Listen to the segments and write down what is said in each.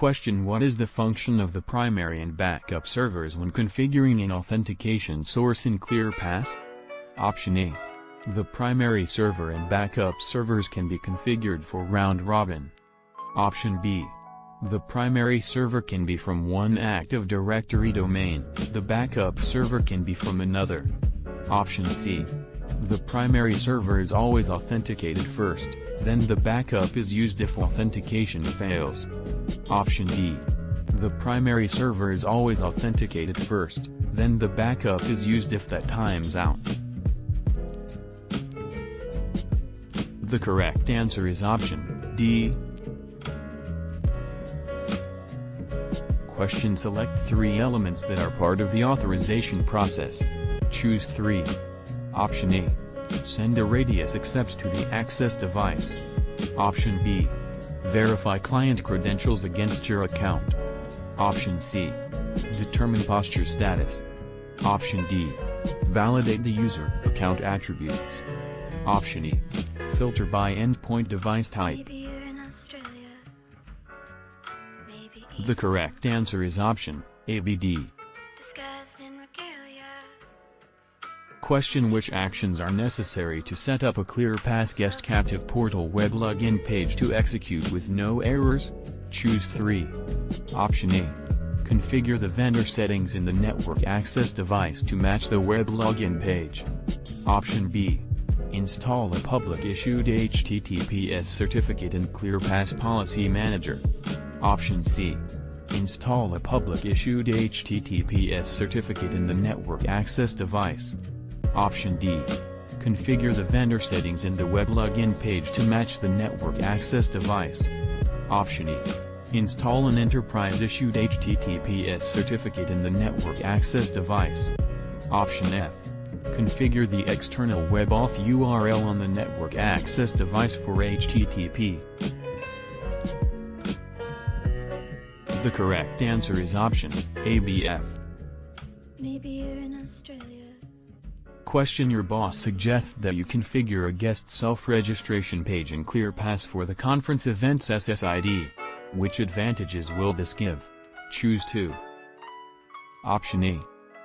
Question: what is the function of the primary and backup servers when configuring an authentication source in ClearPass? Option A. The primary server and backup servers can be configured for round-robin. Option B. The primary server can be from one Active Directory domain, the backup server can be from another. Option C. The primary server is always authenticated first, then the backup is used if authentication fails. Option D. The primary server is always authenticated first, then the backup is used if that times out. The correct answer is option D. Question: select 3 elements that are part of the authorization process. Choose 3. Option A. Send a radius accept to the access device. Option B. Verify client credentials against your account. Option C. Determine posture status. Option D. Validate the user account attributes. Option E. Filter by endpoint device type. The correct answer is option ABD. Question: which actions are necessary to set up a ClearPass guest captive portal web login page to execute with no errors? Choose 3. Option A. Configure the vendor settings in the network access device to match the web login page. Option B. Install a public issued HTTPS certificate in ClearPass Policy Manager. Option C. Install a public issued HTTPS certificate in the network access device. Option D. Configure the vendor settings in the web login page to match the network access device. Option E. Install an enterprise-issued HTTPS certificate in the network access device. Option F. Configure the external WebAuth URL on the network access device for HTTP. The correct answer is option ABF. Maybe you're in Australia. Question: your boss suggests that you configure a guest self-registration page in ClearPass for the conference event's SSID. Which advantages will this give? Choose 2. Option A.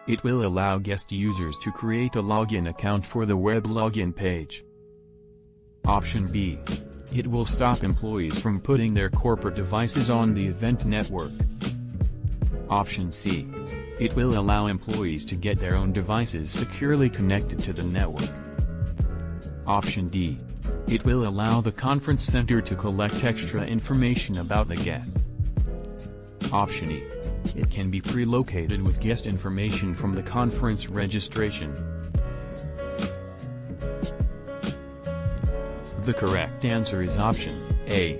It will allow guest users to create a login account for the web login page. Option B. It will stop employees from putting their corporate devices on the event network. Option C. It will allow employees to get their own devices securely connected to the network. Option D. It will allow the conference center to collect extra information about the guest. Option E. It can be pre-located with guest information from the conference registration. The correct answer is option A.